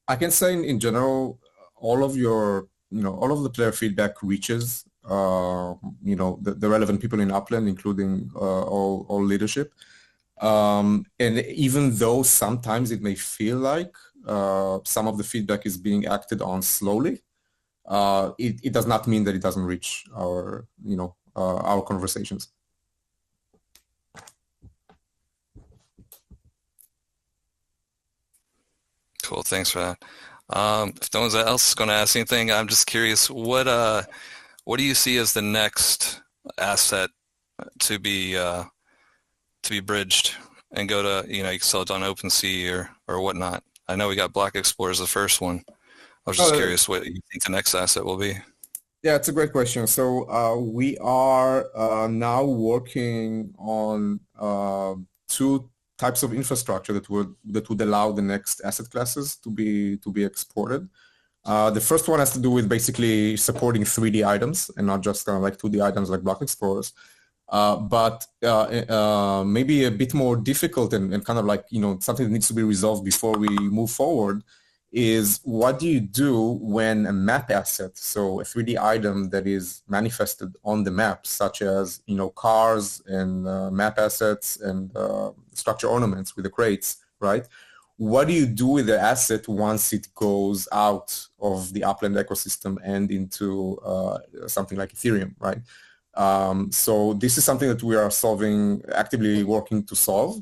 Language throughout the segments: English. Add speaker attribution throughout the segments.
Speaker 1: I can say in general, all of your, all of the player feedback reaches, the relevant people in Upland, including all leadership. And even though sometimes it may feel like some of the feedback is being acted on slowly, it does not mean that it doesn't reach our conversations.
Speaker 2: Cool, thanks for that. If no one else is going to ask anything, I'm just curious, what do you see as the next asset to be bridged and go to, you can sell it on OpenSea or whatnot? I know we got Block Explorer as the first one. I was just curious what you think the next asset will be.
Speaker 1: Yeah, it's a great question. So we are now working on two types of infrastructure that would allow the next asset classes to be exported. The first one has to do with basically supporting 3D items and not just kind of like 2D items like block explorers. But maybe a bit more difficult and kind of like, something that needs to be resolved before we move forward is what do you do when a map asset, so a 3D item that is manifested on the map, such as, cars and map assets and structure ornaments with the crates, right? What do you do with the asset once it goes out of the Upland ecosystem and into something like Ethereum, right? So this is something that we are actively working to solve.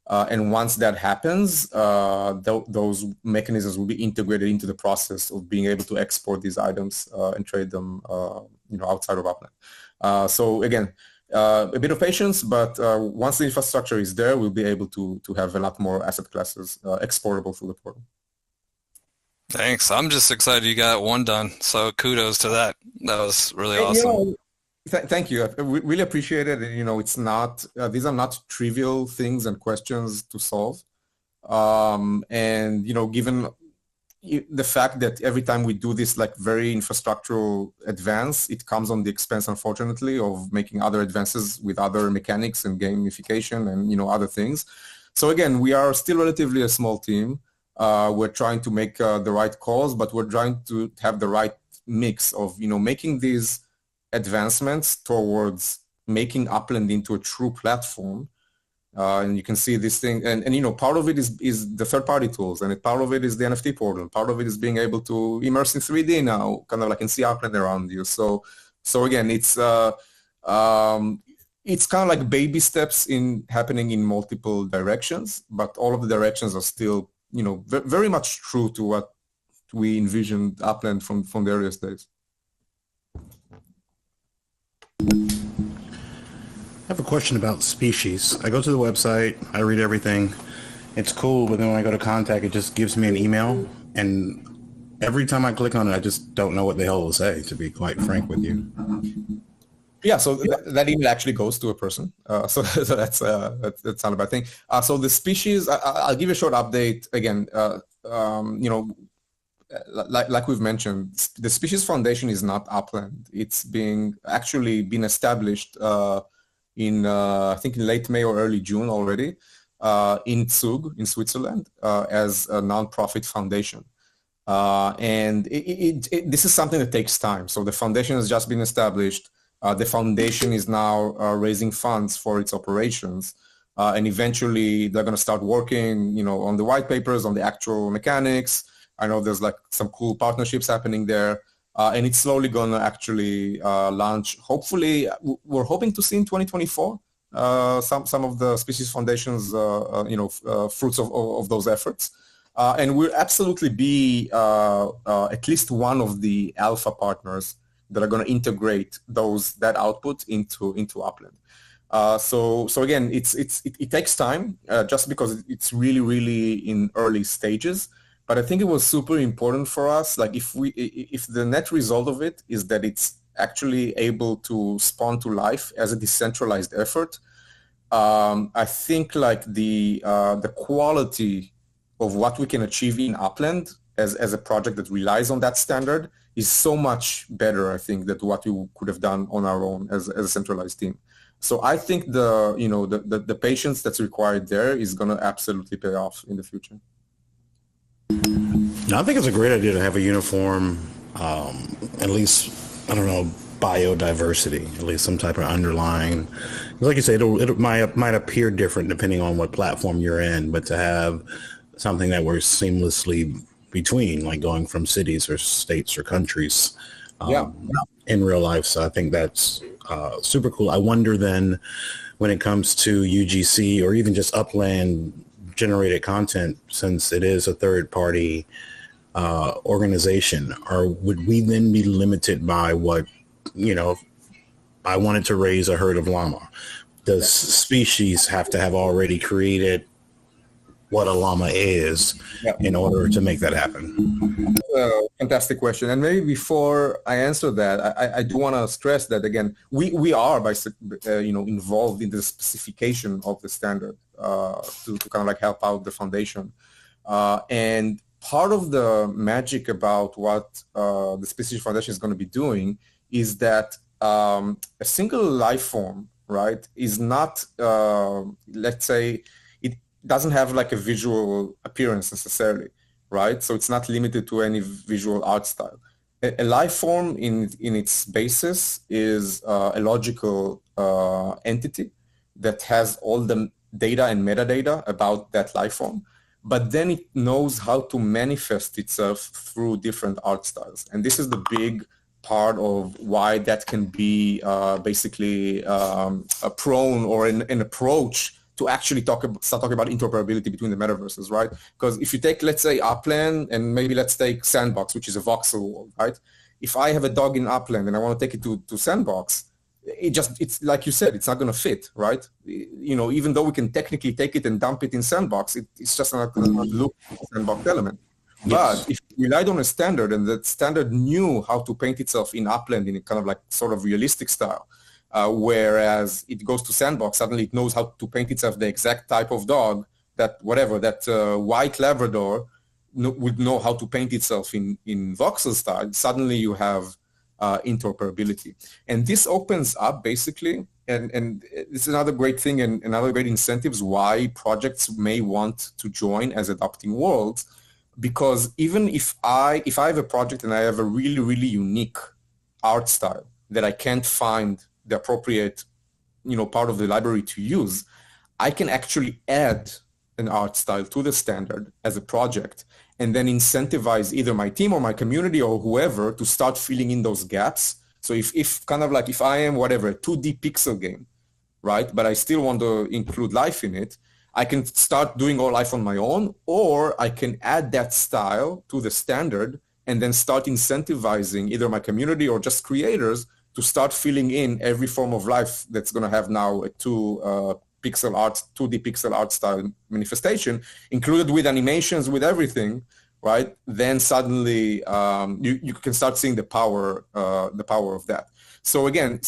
Speaker 1: And once that happens, those mechanisms will be integrated into the process of being able to export these items and trade them, outside of Upland. So again, a bit of patience, but once the infrastructure is there, we'll be able to have a lot more asset classes exportable through the portal.
Speaker 2: Thanks. I'm just excited you got one done. So kudos to that. That was really awesome.
Speaker 1: Thank you. I really appreciate it. And, it's not, these are not trivial things and questions to solve. And, given the fact that every time we do this like very infrastructural advance, it comes on the expense, unfortunately, of making other advances with other mechanics and gamification and, other things. So again, we are still relatively a small team. We're trying to make the right calls, but we're trying to have the right mix of, making these advancements towards making Upland into a true platform. And you can see this thing, and part of it is the third-party tools, and part of it is the NFT portal. Part of it is being able to immerse in 3D now, kind of like and see Upland around you. So again, it's kind of like baby steps happening in multiple directions, but all of the directions are still, very much true to what we envisioned Upland from the earliest days.
Speaker 3: I have a question about species. I go to the website, I read everything. It's cool, but then when I go to contact, it just gives me an email. And every time I click on it, I just don't know what the hell it will say, to be quite frank with you.
Speaker 1: Yeah, so that email actually goes to a person. So that's not a bad thing. So the species, I'll give you a short update. Again, like we've mentioned, the Species Foundation is not Upland. It's actually been established in I think in late May or early June already in Zug in Switzerland as a nonprofit foundation. And this is something that takes time. So the foundation has just been established. The foundation is now raising funds for its operations. And eventually they're going to start working, on the white papers, on the actual mechanics. I know there's like some cool partnerships happening there. And it's slowly going to actually launch. Hopefully, we're hoping to see in 2024 some of the Species Foundation's fruits of those efforts. And we'll absolutely be at least one of the alpha partners that are going to integrate that output into Upland. So again, it takes time just because it's really, really in early stages. But I think it was super important for us. Like if the net result of it is that it's actually able to spawn to life as a decentralized effort, I think like the quality of what we can achieve in Upland as a project that relies on that standard is so much better, I think, than what we could have done on our own as a centralized team. So I think the patience that's required there is going to absolutely pay off in the future.
Speaker 3: No, I think it's a great idea to have a uniform, at least, I don't know, biodiversity, at least some type of underlying. Like you say, it might appear different depending on what platform you're in, but to have something that works seamlessly between, like going from cities or states or countries
Speaker 1: Yeah.
Speaker 3: in real life. So I think that's super cool. I wonder then when it comes to UGC or even just Upland generated content, since it is a third party organization, or would we then be limited by what, I wanted to raise a herd of llama? Does species have to have already created what a llama is in order to make that happen?
Speaker 1: Fantastic question. And maybe before I answer that, I do want to stress that again, we are involved in the specification of the standard to kind of like help out the foundation. And part of the magic about what the Species Foundation is going to be doing is that a single life form, right, is not, let's say, it doesn't have like a visual appearance necessarily, right? So it's not limited to any visual art style. A life form in its basis is a logical entity that has all the data and metadata about that life form, but then it knows how to manifest itself through different art styles. And this is the big part of why that can be basically a prone or an approach to actually start talking about interoperability between the metaverses, right? Because if you take, let's say, Upland, and maybe let's take Sandbox, which is a voxel world, right? If I have a dog in Upland and I want to take it to Sandbox, it's like you said, it's not going to fit, right? Even though we can technically take it and dump it in Sandbox, it's just not going to look like a Sandbox element. But if you relied on a standard and that standard knew how to paint itself in Upland in a kind of like sort of realistic style, whereas it goes to Sandbox, suddenly it knows how to paint itself the exact type of dog that white Labrador would know how to paint itself in voxel style. Suddenly you have interoperability. And this opens up basically, and it's another great thing and another great incentives why projects may want to join as adopting worlds. Because even if I have a project and I have a really, really unique art style that I can't find the appropriate, part of the library to use, I can actually add an art style to the standard as a project and then incentivize either my team or my community or whoever to start filling in those gaps. So if I am whatever, a 2D pixel game, right, but I still want to include life in it, I can start doing all life on my own, or I can add that style to the standard and then start incentivizing either my community or just creators to start filling in every form of life that's going to have now a 2D pixel art style manifestation, included with animations, with everything, right? Then suddenly you can start seeing the power of that. So again,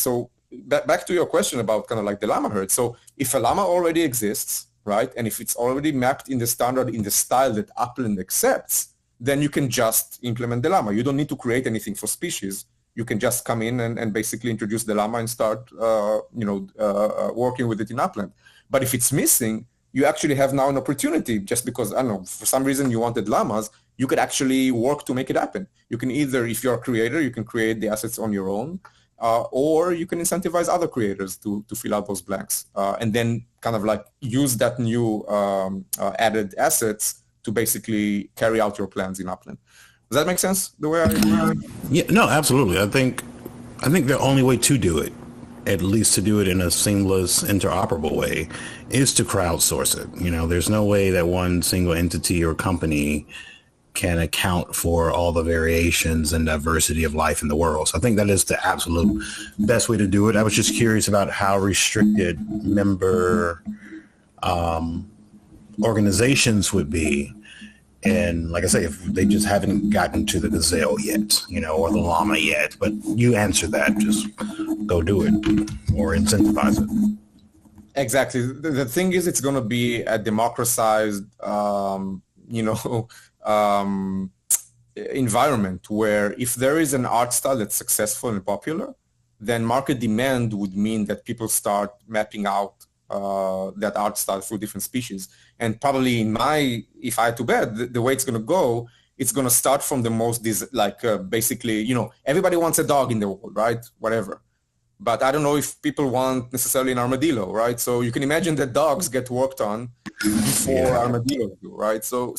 Speaker 1: back to your question about kind of like the llama herd. So if a llama already exists, right, and if it's already mapped in the standard in the style that Upland accepts, then you can just implement the llama. You don't need to create anything for species. You can just come in and basically introduce the llama and start, working with it in Upland. But if it's missing, you actually have now an opportunity, just because, I don't know, for some reason you wanted llamas, you could actually work to make it happen. You can either, if you're a creator, you can create the assets on your own, or you can incentivize other creators to fill out those blanks, and then kind of like use that new added assets to basically carry out your plans in Upland. Does that make sense? The way I...
Speaker 3: Yeah, no, absolutely. I think the only way to do it, at least to do it in a seamless, interoperable way, is to crowdsource it. There's no way that one single entity or company can account for all the variations and diversity of life in the world. So I think that is the absolute best way to do it. I was just curious about how restricted member organizations would be. And like I say, if they just haven't gotten to the gazelle yet, or the llama yet, but you answer that, just go do it or incentivize it.
Speaker 1: Exactly. The thing is, it's going to be a democratized, environment where if there is an art style that's successful and popular, then market demand would mean that people start mapping out that art style through different species. And probably if I had to bet, the way it's going to go, it's going to start from the most, basically, everybody wants a dog in the world, right? Whatever. But I don't know if people want necessarily an armadillo, right? So you can imagine that dogs get worked on before armadillos do, right? So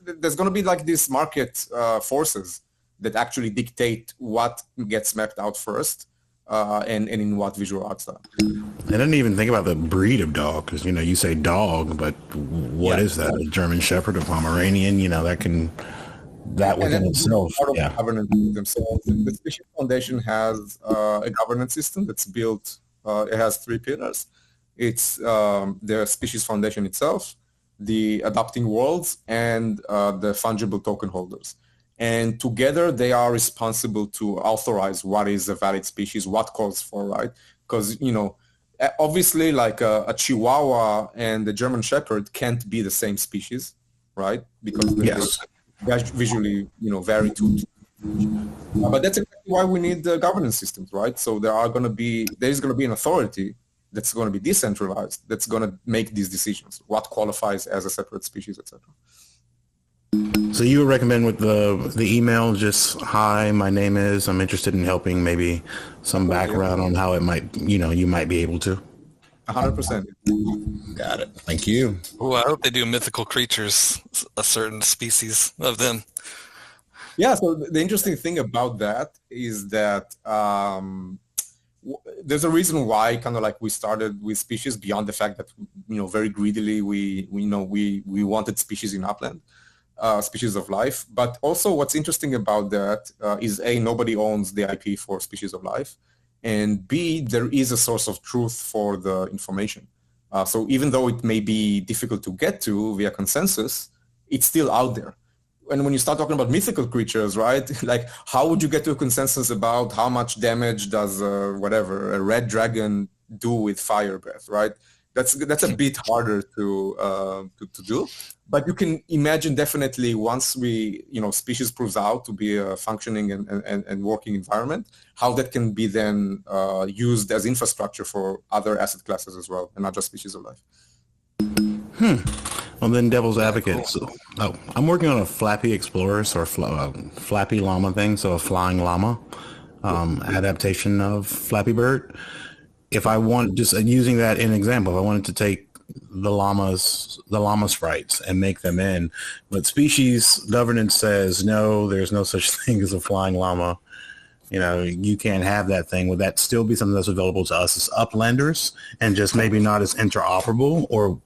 Speaker 1: there's going to be like these market forces that actually dictate what gets mapped out first and in what visual art style.
Speaker 3: I didn't even think about the breed of dog because, you say dog, but what is that? A German Shepherd, a Pomeranian, that within itself.
Speaker 1: Governance themselves. The Species Foundation has a governance system that's built. It has 3 pillars. It's the Species Foundation itself, the adapting worlds, and the fungible token holders. And together they are responsible to authorize what is a valid species, what calls for, right? Because, obviously like a Chihuahua and the German Shepherd can't be the same species, right? Because they visually, vary too. But that's exactly why we need the governance systems, right? So there's going to be an authority that's going to be decentralized, that's going to make these decisions, what qualifies as a separate species, etc.
Speaker 3: So you would recommend with the email, just, hi, my name is, I'm interested in helping, maybe some background on how it might, you might be able to?
Speaker 1: 100%.
Speaker 3: Got it. Thank you.
Speaker 2: Oh, I hope they do mythical creatures, a certain species of them.
Speaker 1: Yeah, so the interesting thing about that is that there's a reason why kind of like we started with species beyond the fact that, very greedily we wanted species in Upland, species of life. But also what's interesting about that is A, nobody owns the IP for species of life. And B, there is a source of truth for the information. So even though it may be difficult to get to via consensus, it's still out there. And when you start talking about mythical creatures, right, like how would you get to a consensus about how much damage does a red dragon do with fire breath, right? That's a bit harder to do. But you can imagine definitely once species proves out to be a functioning and working environment, how that can be then used as infrastructure for other asset classes as well, and not just species of life.
Speaker 3: Well, then devil's advocate. So, I'm working on a Flappy Explorer, or Flappy Llama thing, so a flying llama adaptation of Flappy Bird. If I want, just using that in example, if I wanted to take the llama sprites and make them in, but species governance says no, there's no such thing as a flying llama. You can't have that thing. Would that still be something that's available to us as Uplanders and just maybe not as interoperable? Or,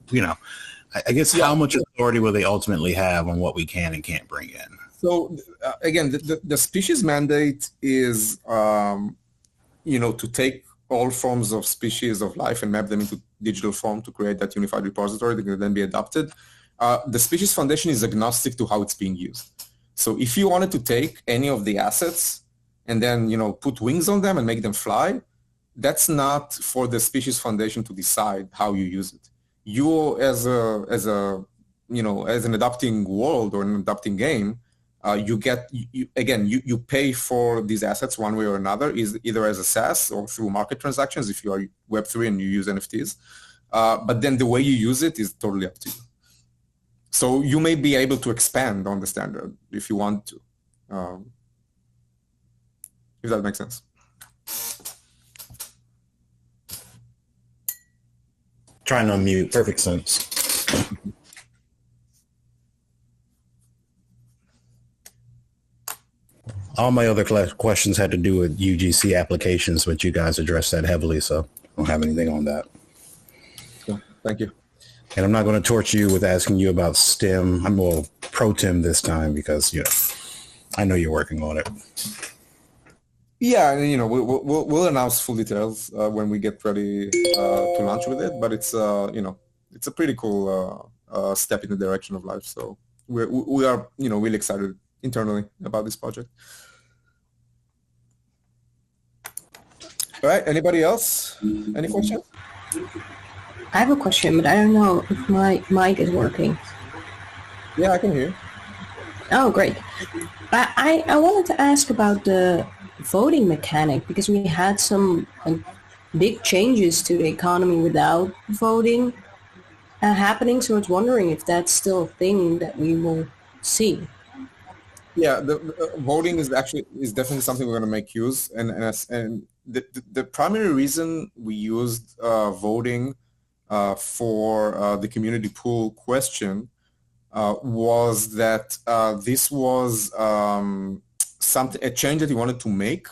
Speaker 3: I guess how much authority will they ultimately have on what we can and can't bring in?
Speaker 1: So again, the species mandate is, to take all forms of species of life and map them into digital form to create that unified repository that can then be adopted. The Species Foundation is agnostic to how it's being used. So if you wanted to take any of the assets and then, put wings on them and make them fly, that's not for the Species Foundation to decide how you use it. You as an adapting world or an adapting game, you pay for these assets one way or another, is either as a SaaS or through market transactions if you are Web3 and you use NFTs. But then the way you use it is totally up to you. So you may be able to expand on the standard if you want to, if that makes sense.
Speaker 3: Trying to unmute. Perfect sense. All my other questions had to do with UGC applications, but you guys addressed that heavily, so I don't have anything on that.
Speaker 1: Cool. Thank you.
Speaker 3: And I'm not going to torture you with asking you about STEM. I'm more pro-TIM this time because, I know you're working on it.
Speaker 1: Yeah, we'll announce full details when we get ready to launch with it. But it's it's a pretty cool step in the direction of life. So we are really excited internally about this project. All right. Anybody else? Any questions?
Speaker 4: I have a question, but I don't know if my mic is working.
Speaker 1: Yeah, I can hear you.
Speaker 4: Oh, great. I wanted to ask about the voting mechanic because we had some big changes to the economy without voting happening. So I was wondering if that's still a thing that we will see.
Speaker 1: Yeah, the voting is definitely something we're going to make use, and the primary reason we used voting for the community pool question was that this was a change that we wanted to make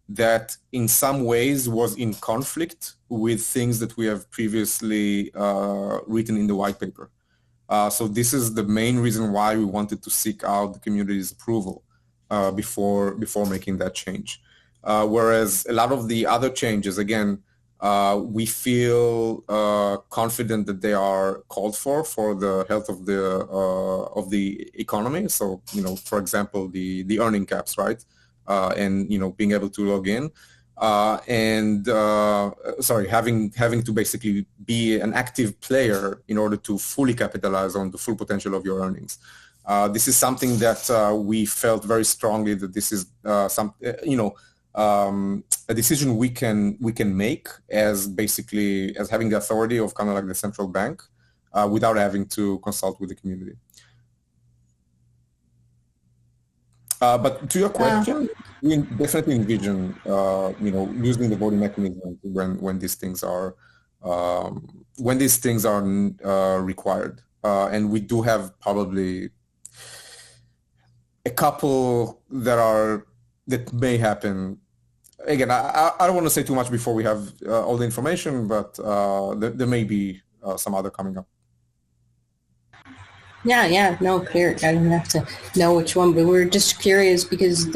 Speaker 1: that in some ways was in conflict with things that we have previously written in the white paper. So this is the main reason why we wanted to seek out the community's approval before making that change. Whereas a lot of the other changes, again, we feel confident that they are called for the health of the economy. So, for example, the earning caps, right? And being able to log in. Having to basically be an active player in order to fully capitalize on the full potential of your earnings. This is something that we felt very strongly that this is a decision we can make as having the authority of kind of like the central bank without having to consult with the community. But to your question, we definitely envision, using the voting mechanism when these things are required, and we do have probably a couple that may happen. Again, I don't want to say too much before we have all the information, but there may be some other coming up.
Speaker 4: Yeah, no, clear. I don't have to know which one, but we're just curious because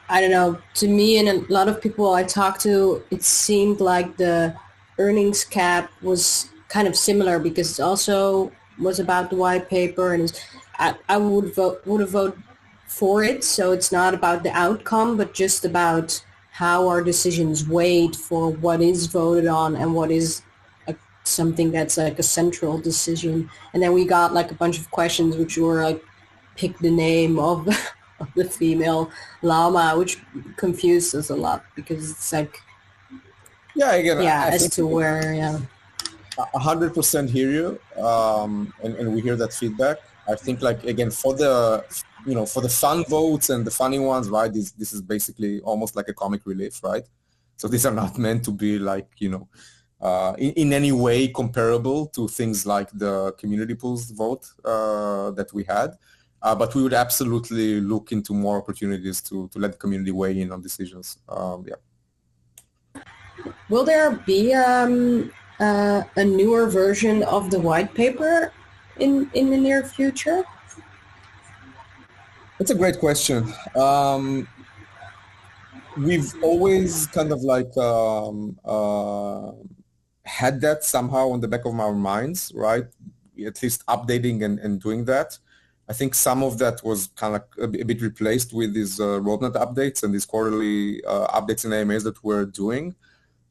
Speaker 4: I don't know, to me and a lot of people I talked to, it seemed like the earnings cap was kind of similar because it also was about the white paper, and I would have voted for it. So it's not about the outcome, but just about how our decisions weighed for what is voted on and what is something that's like a central decision. And then we got like a bunch of questions which were like, pick the name of the female llama, which confused us a lot because it's like, as to where,
Speaker 1: 100% hear you, and we hear that feedback. I think, like, again, for the fun votes and the funny ones, right? This is basically almost like a comic relief, right? So these are not meant to be like, in any way comparable to things like the community pools vote that we had. But we would absolutely look into more opportunities to let the community weigh in on decisions.
Speaker 4: Will there be a newer version of the white paper in the near future?
Speaker 1: That's a great question. We've always kind of like had that somehow on the back of our minds, right? At least updating and doing that. I think some of that was kind of a bit replaced with these roadmap updates and these quarterly updates in AMAs that we're doing.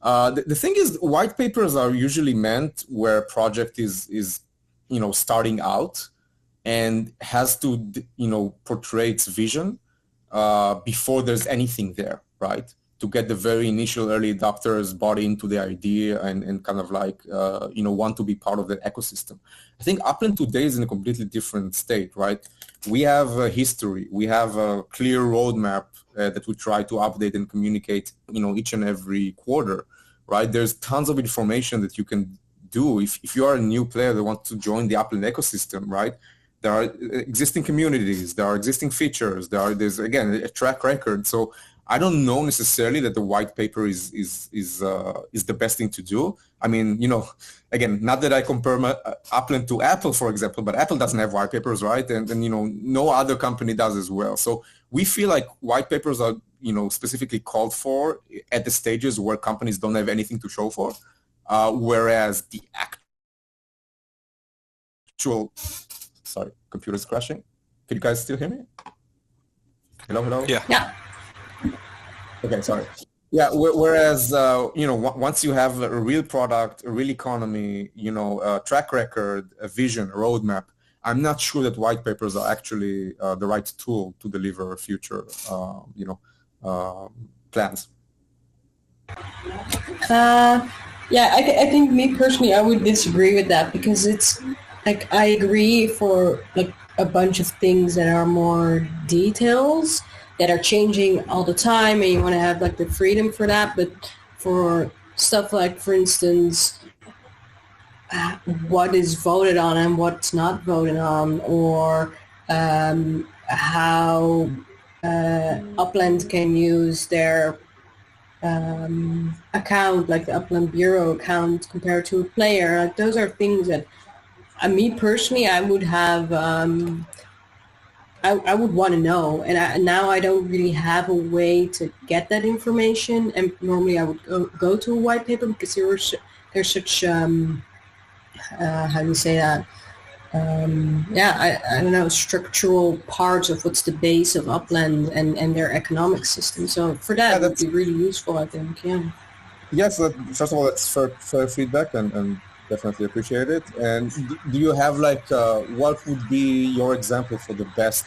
Speaker 1: The thing is, white papers are usually meant where a project is starting out and has to, portray its vision before there's anything there, right? To get the very initial early adopters bought into the idea and kind of like, want to be part of the ecosystem. I think Upland today is in a completely different state, right? We have a history. We have a clear roadmap that we try to update and communicate, each and every quarter, right? There's tons of information that you can do. If you are a new player that wants to join the Upland ecosystem, right? There are existing communities, there are existing features, there's again a track record. So I don't know necessarily that the white paper is the best thing to do. I mean, again, not that I compare Upland to Apple, for example, but Apple doesn't have white papers, right? And no other company does as well. So we feel like white papers are, specifically called for at the stages where companies don't have anything to show for, whereas the actual, sorry, computer's crashing. Can you guys still hear me? Hello?
Speaker 2: Yeah.
Speaker 1: Okay, sorry. Yeah, whereas, once you have a real product, a real economy, a track record, a vision, a roadmap, I'm not sure that white papers are actually the right tool to deliver future, plans.
Speaker 4: Yeah, I think me personally, I would disagree with that because it's like I agree for like a bunch of things that are more details that are changing all the time, and you want to have like the freedom for that. But for stuff like, for instance, what is voted on and what's not voted on, or how Upland can use their account, like the Upland Bureau account, compared to a player. Like those are things that, me personally, I would have. I would want to know, and now I don't really have a way to get that information. And normally I would go to a white paper because there's such how do you say that? I don't know, structural parts of what's the base of Upland and their economic system. So for that, it would be really useful, I think. Yeah.
Speaker 1: Yes, first of all, that's fair feedback and definitely appreciate it. And do you have like, what would be your example for the best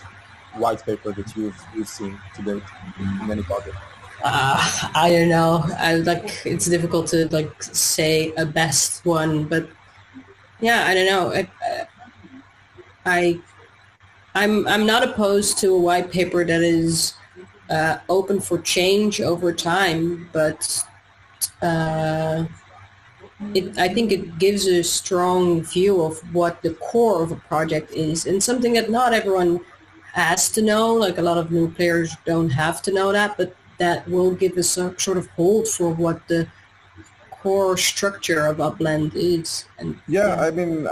Speaker 1: white paper that you've seen to date in any project?
Speaker 4: I don't know. It's difficult to like say a best one, but yeah, I don't know. I'm not opposed to a white paper that is open for change over time, but I think it gives a strong view of what the core of a project is, and something that not everyone has to know. Like a lot of new players don't have to know that, but that will give us a sort of hold for what the core structure of Upland is. And
Speaker 1: yeah. I mean,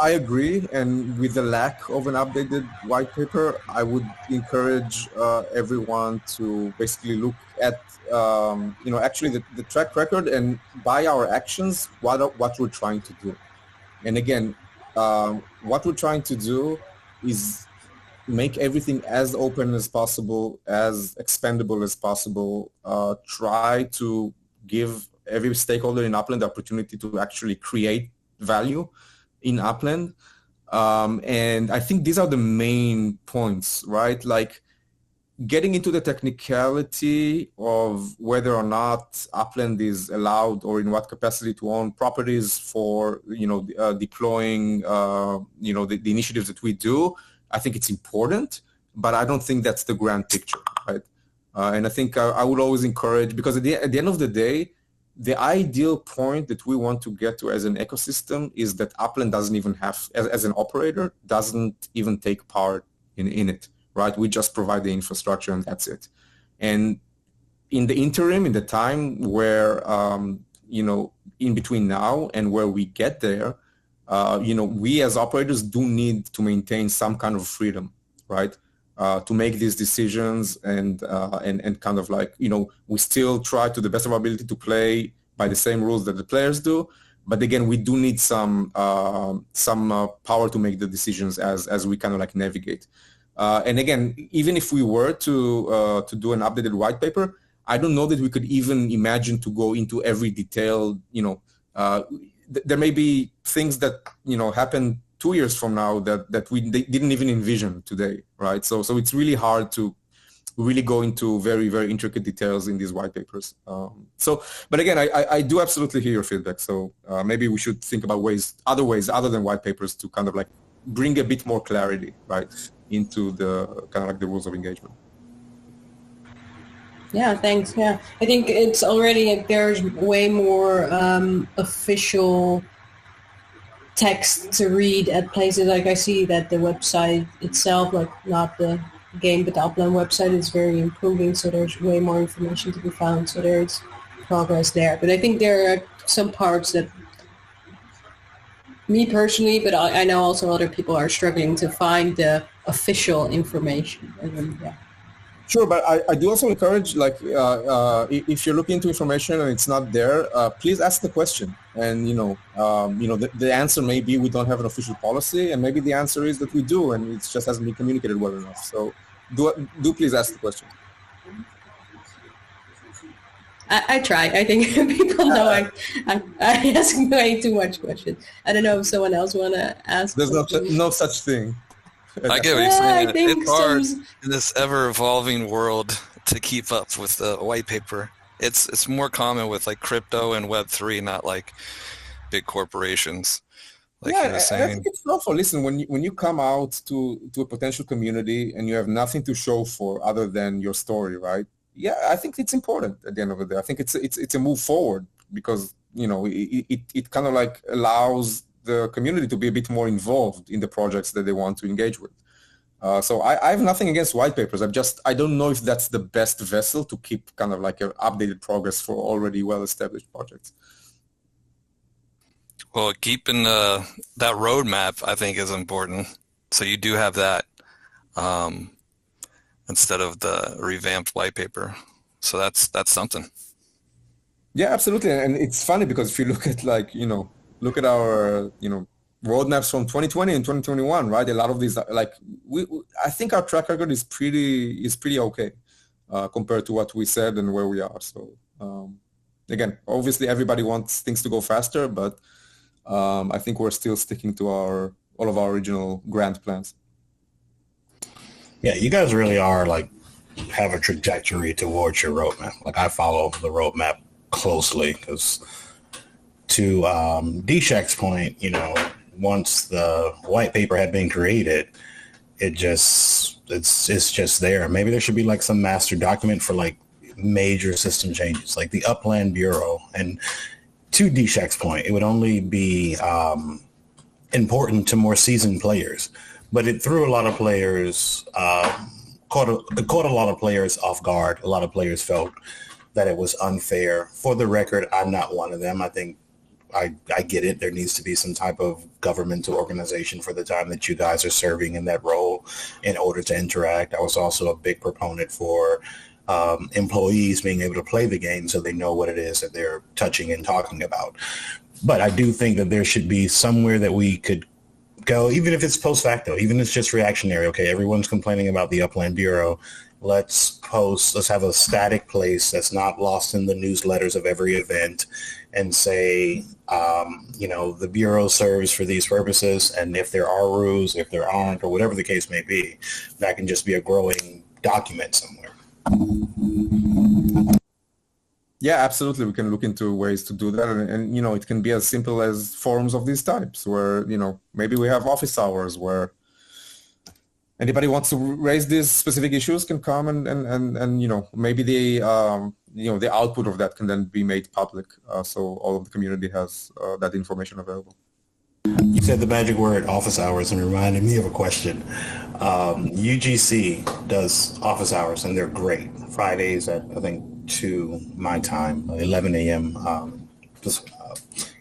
Speaker 1: I agree, and with the lack of an updated white paper, I would encourage everyone to basically look at, actually the track record, and by our actions, what we're trying to do. And again, what we're trying to do is make everything as open as possible, as expandable as possible, try to give every stakeholder in Upland the opportunity to actually create value in Upland. And I think these are the main points, right? Like getting into the technicality of whether or not Upland is allowed or in what capacity to own properties for, deploying, the initiatives that we do. I think it's important, but I don't think that's the grand picture, right? And I think I would always encourage, because at the end of the day, the ideal point that we want to get to as an ecosystem is that Upland doesn't even have, as an operator, doesn't even take part in it, right? We just provide the infrastructure and that's it. And in the interim, in the time where, in between now and where we get there, we as operators do need to maintain some kind of freedom, right? To make these decisions and kind of like, we still try to the best of our ability to play by the same rules that the players do. But again, we do need some power to make the decisions as we kind of like navigate. And again, even if we were to do an updated white paper, I don't know that we could even imagine to go into every detail. There may be things that happen 2 years from now that we didn't even envision today, right? So it's really hard to really go into very, very intricate details in these white papers. But again, I do absolutely hear your feedback. So maybe we should think about other ways other than white papers to kind of like bring a bit more clarity, right, into the kind of like the rules of engagement.
Speaker 4: Yeah, thanks. Yeah, I think it's already there's way more official text to read at places. Like I see that the website itself, like not the game, but the Upland website is very improving. So there's way more information to be found. So there's progress there. But I think there are some parts that me personally, but I know also other people are struggling to find the official information. And then, yeah.
Speaker 1: Sure, but I do also encourage, like, if you're looking into information and it's not there, please ask the question. And the answer may be we don't have an official policy, and maybe the answer is that we do, and it just hasn't been communicated well enough. So, do please ask the question.
Speaker 4: I try. I think people know I ask way too much questions. I don't know if someone else want to ask.
Speaker 1: There's no such thing.
Speaker 2: I get what you're saying. It's hard in this ever-evolving world to keep up with the white paper. It's more common with like crypto and Web3, not like big corporations, like you were
Speaker 1: Yeah, and I think
Speaker 2: saying.
Speaker 1: it's lawful. Listen, when you come out to a potential community and you have nothing to show for other than your story, right? Yeah, I think it's important at the end of the day. I think it's a move forward because it kind of like allows the community to be a bit more involved in the projects that they want to engage with. So I have nothing against white papers. I don't know if that's the best vessel to keep kind of like an updated progress for already well-established projects.
Speaker 2: Well, keeping that roadmap, I think, is important. So you do have that um, instead of the revamped white paper. So that's something.
Speaker 1: Yeah, absolutely. And it's funny because if you look at look at our, roadmaps from 2020 and 2021, right? A lot of these, like I think our track record is pretty okay compared to what we said and where we are. So again, obviously everybody wants things to go faster, but I think we're still sticking to all of our original grand plans.
Speaker 3: Yeah, you guys really are like have a trajectory towards your roadmap. Like I follow the roadmap closely because to Deshak's point, once the white paper had been created, it's just there. Maybe there should be like some master document for like major system changes, like the Upland Bureau. And to Deshak's point, it would only be important to more seasoned players, but it threw a lot of players, caught a lot of players off guard. A lot of players felt that it was unfair. For the record, I'm not one of them. I think I get it. There needs to be some type of governmental organization for the time that you guys are serving in that role in order to interact. I was also a big proponent for employees being able to play the game so they know what it is that they're touching and talking about. But I do think that there should be somewhere that we could go, even if it's post facto, even if it's just reactionary. Okay, everyone's complaining about the Upland Bureau. Let's have a static place that's not lost in the newsletters of every event and say, the Bureau serves for these purposes. And if there are rules, if there aren't, or whatever the case may be, that can just be a growing document somewhere.
Speaker 1: Yeah, absolutely. We can look into ways to do that. And it can be as simple as forums of these types where, maybe we have office hours where anybody wants to raise these specific issues can come and maybe the output of that can then be made public. So all of the community has that information available.
Speaker 3: You said the magic word office hours and reminded me of a question. UGC does office hours and they're great. Fridays at, I think, 2 my time, 11 a.m.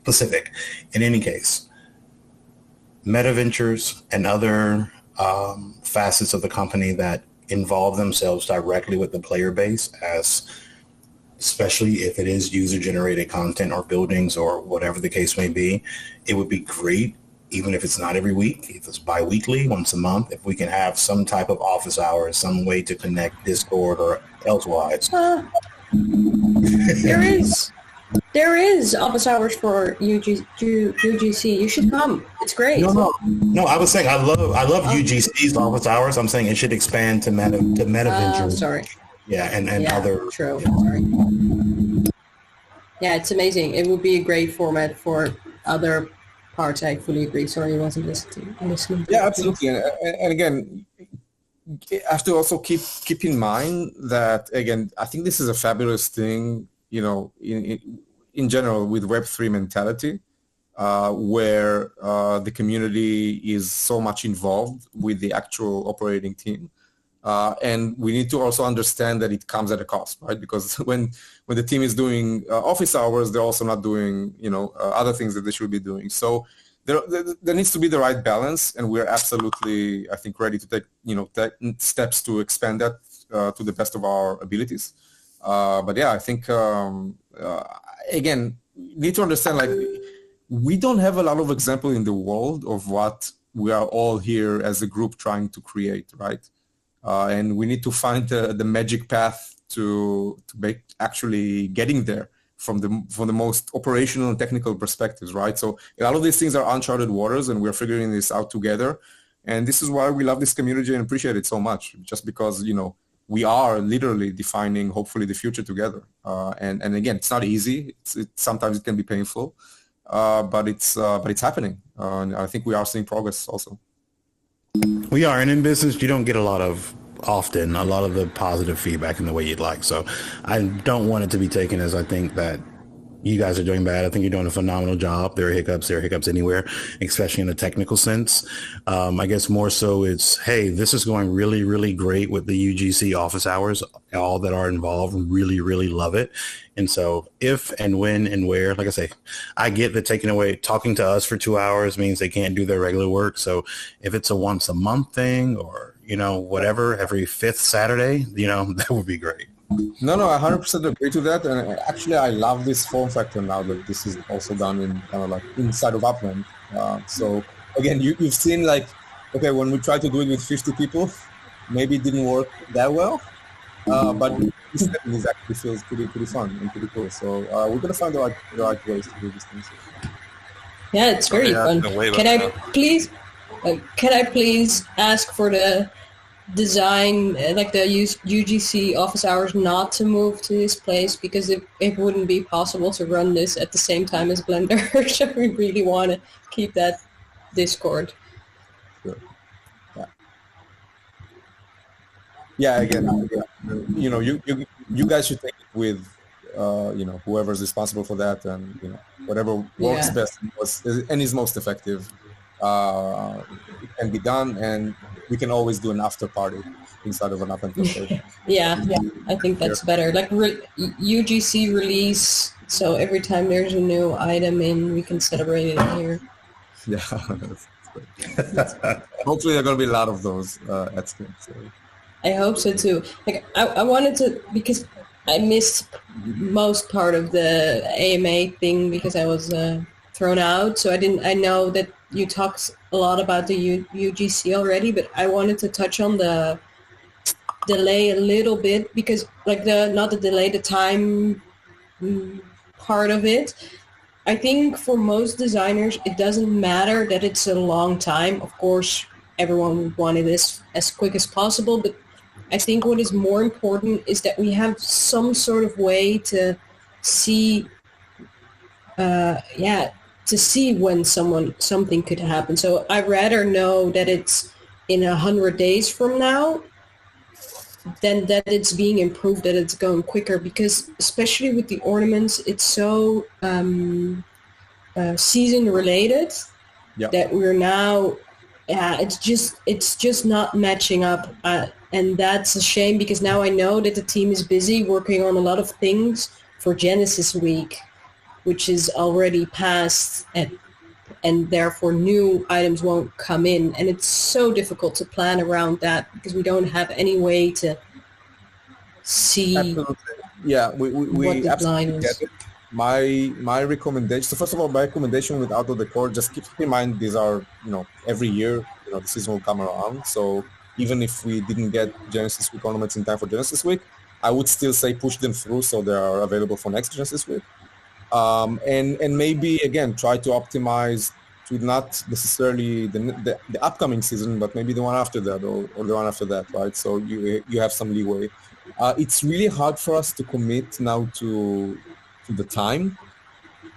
Speaker 3: Pacific. In any case, Meta Ventures and other facets of the company that involve themselves directly with the player base, especially if it is user-generated content or buildings or whatever the case may be, it would be great, even if it's not every week, if it's bi-weekly, once a month, if we can have some type of office hours, some way to connect Discord or elsewise.
Speaker 4: There is office hours for UGC. You should come. It's great.
Speaker 3: No. I was saying I love UGC's office hours. I'm saying it should expand to Meta Ventures.
Speaker 4: Sorry.
Speaker 3: Yeah, and
Speaker 4: yeah,
Speaker 3: other.
Speaker 4: True. Sorry. Yeah, it's amazing. It would be a great format for other parts. I fully agree. Sorry, I wasn't listening.
Speaker 1: Yeah, absolutely. And again, I have to also keep in mind that, again, I think this is a fabulous thing, in general with Web3 mentality, where the community is so much involved with the actual operating team. And we need to also understand that it comes at a cost, right? Because when the team is doing office hours, they're also not doing, other things that they should be doing. So there needs to be the right balance, and we're absolutely, I think, ready to take, steps to expand that to the best of our abilities. But yeah, I think, again, need to understand, like, we don't have a lot of example in the world of what we are all here as a group trying to create, right? And we need to find the magic path to make actually getting there from the most operational and technical perspectives, right? So a lot of these things are uncharted waters, and we're figuring this out together. And this is why we love this community and appreciate it so much, just because, we are literally defining, hopefully, the future together. And again, it's not easy. Sometimes it can be painful, but it's happening. And I think we are seeing progress also.
Speaker 3: We are, and in business, you don't get a lot of the positive feedback in the way you'd like. So I don't want it to be taken as I think that you guys are doing bad. I think you're doing a phenomenal job. There are hiccups anywhere, especially in a technical sense. I guess more so it's, hey, this is going really, really great with the UGC office hours. All that are involved really, really love it. And so if and when and where, like I say, I get that talking to us for 2 hours means they can't do their regular work. So if it's a once a month thing or, whatever, every fifth Saturday, that would be great.
Speaker 1: No, I 100% agree to that. And actually, I love this form factor now that this is also done in kind of like inside of Upland. So again, you've seen okay, when we tried to do it with 50 people, maybe it didn't work that well. But this actually feels pretty fun and pretty cool. So we're going to find the right ways to do these things.
Speaker 4: Yeah, it's very fun. Can I please ask for the design, like the UGC office hours, not to move to this place, because it wouldn't be possible to run this at the same time as Blender. So we really want to keep that Discord.
Speaker 1: Sure. Yeah. Again, you guys should take it with whoever's responsible for that, and whatever works best and is most effective. It can be done, and we can always do an after party inside of an Upland Co-Founder.
Speaker 4: yeah, I think that's better. Like UGC release, so every time there's a new item in, we can celebrate it here.
Speaker 1: Yeah, that's great. Hopefully there are going to be a lot of those at Spin. So.
Speaker 4: I hope so too. Like I wanted to, because I missed most part of the AMA thing because I was thrown out, so I know that you talked a lot about the UGC already, but I wanted to touch on the delay a little bit, because the time part of it. I think for most designers, it doesn't matter that it's a long time. Of course, everyone wanted this as quick as possible, but I think what is more important is that we have some sort of way to see when something could happen. So I'd rather know that it's in 100 days from now than that it's being improved, that it's going quicker, because especially with the ornaments, it's so season related that we're now, it's just not matching up. And that's a shame, because now I know that the team is busy working on a lot of things for Genesis Week, which is already passed, and therefore new items won't come in. And it's so difficult to plan around that because we don't have any way to see.
Speaker 1: Absolutely. Yeah, we
Speaker 4: what the
Speaker 1: absolutely get it. My recommendation. So first of all, my recommendation with outdoor decor, just keep in mind these are every year the season will come around. So even if we didn't get Genesis Week ornaments in time for Genesis Week, I would still say push them through so they are available for next Genesis Week. And maybe again try to optimize to not necessarily the upcoming season, but maybe the one after that or the one after that, right? So you have some leeway. It's really hard for us to commit now to the time.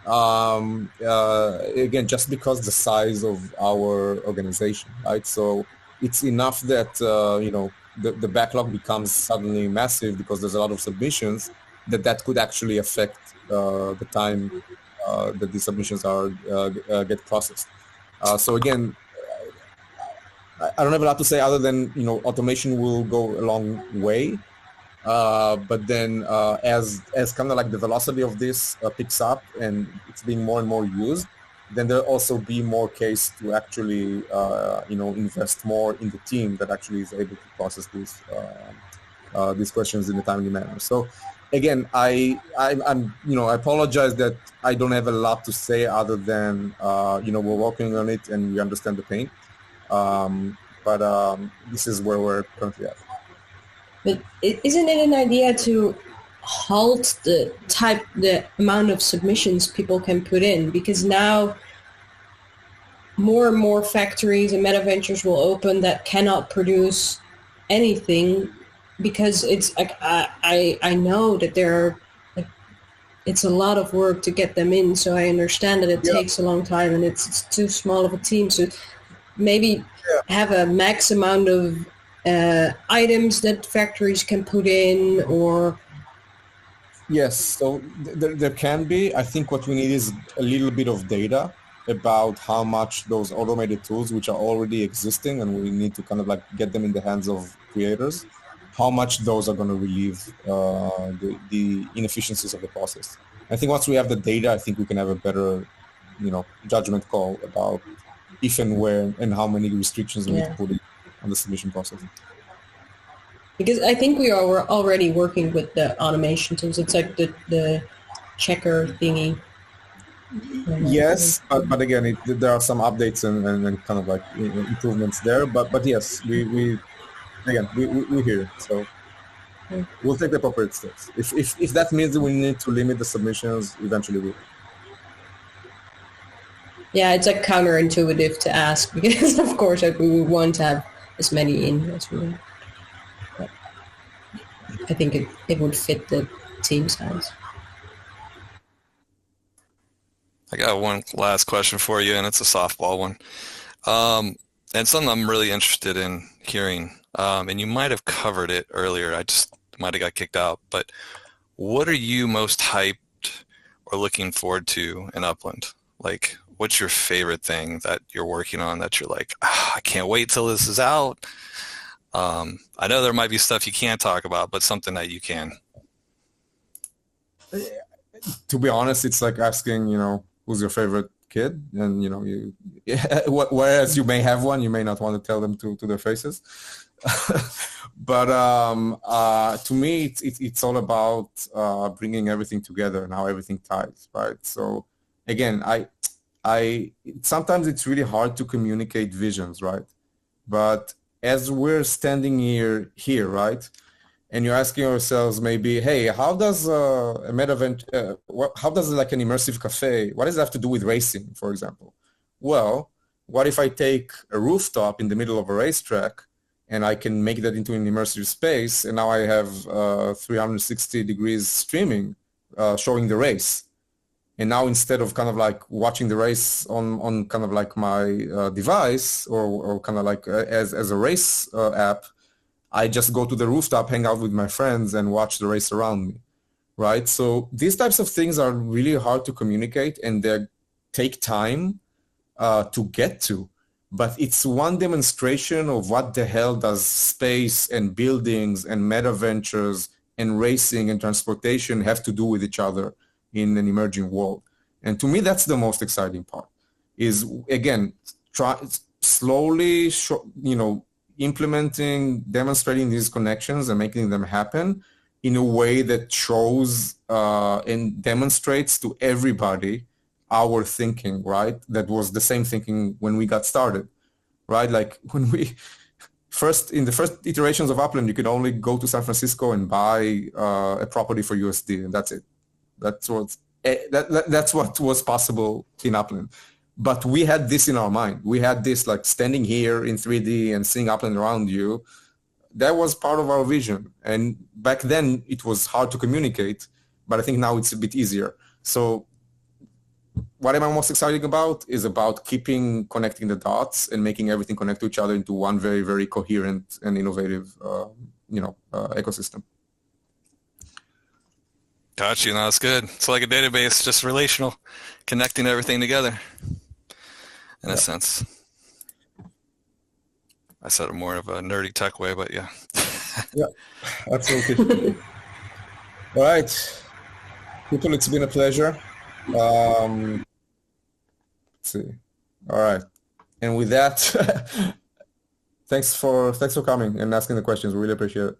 Speaker 1: Again, just because the size of our organization, right? So it's enough that the backlog becomes suddenly massive because there's a lot of submissions that could actually affect the time that these submissions are get processed. So again, I don't have a lot to say other than automation will go a long way, but then as kind of like the velocity of this picks up and it's being more and more used, then there'll also be more case to actually invest more in the team that actually is able to process these questions in a timely manner. So again, I apologize that I don't have a lot to say other than we're working on it and we understand the pain, but this is where we're currently at.
Speaker 4: But isn't it an idea to halt the amount of submissions people can put in? Because now more and more factories and meta ventures will open that cannot produce anything because it's like I know that there are like it's a lot of work to get them in, so I understand that it takes a long time and it's too small of a team. So maybe have a max amount of items that factories can put in, or
Speaker 1: Yes, so there can be. I think what we need is a little bit of data about how much those automated tools, which are already existing, and we need to kind of like get them in the hands of creators, how much those are going to relieve the inefficiencies of the process. I think once we have the data, I think we can have a better, judgment call about if and where and how many restrictions we need to put in on the submission process.
Speaker 4: Because I think we're already working with the automation tools. It's like the checker thingy.
Speaker 1: Yes, but again, there are some updates and kind of like improvements there. But yes, we hear. So we'll take the appropriate steps. If that means that we need to limit the submissions, eventually we will.
Speaker 4: Yeah, it's like counterintuitive to ask because of course like, we want to have as many in as we want. But I think it would fit the team size.
Speaker 2: I got one last question for you, and it's a softball one. And something I'm really interested in hearing, and you might have covered it earlier. I just might have got kicked out. But what are you most hyped or looking forward to in Upland? Like, what's your favorite thing that you're working on that you're like, I can't wait till this is out? I know there might be stuff you can't talk about, but something that you can.
Speaker 1: To be honest, it's like asking, who's your favorite kid? And, whereas you may have one, you may not want to tell them to their faces. But to me, it's all about bringing everything together and how everything ties, right? So again, sometimes it's really hard to communicate visions, right? But as we're standing here, right? And you're asking yourselves maybe, hey, how does a metaverse, how does like an immersive cafe, what does it have to do with racing, for example? Well, what if I take a rooftop in the middle of a racetrack and I can make that into an immersive space, and now I have 360 degrees streaming showing the race. And now instead of kind of like watching the race on kind of like my device or kind of like as a race app, I just go to the rooftop, hang out with my friends, and watch the race around me, right? So these types of things are really hard to communicate, and they take time to get to. But it's one demonstration of what the hell does space and buildings and meta ventures and racing and transportation have to do with each other in an emerging world. And to me, that's the most exciting part, is, again, slowly, implementing, demonstrating these connections and making them happen in a way that shows and demonstrates to everybody our thinking, right? That was the same thinking when we got started, right? Like when in the first iterations of Upland, you could only go to San Francisco and buy a property for USD, and that's it. That's what was possible in Upland. But we had this in our mind. We had this like standing here in 3D and seeing Upland around you. That was part of our vision. And back then it was hard to communicate, but I think now it's a bit easier. So what am I most excited about is about keeping connecting the dots and making everything connect to each other into one very, very coherent and innovative, ecosystem.
Speaker 2: Got you. No, that's good. It's like a database, just relational, connecting everything together in a sense. I said it more of a nerdy tech way, but yeah.
Speaker 1: Yeah, absolutely. All right. People, it's been a pleasure. Let's see. All right. And with that, thanks for coming and asking the questions. We really appreciate it.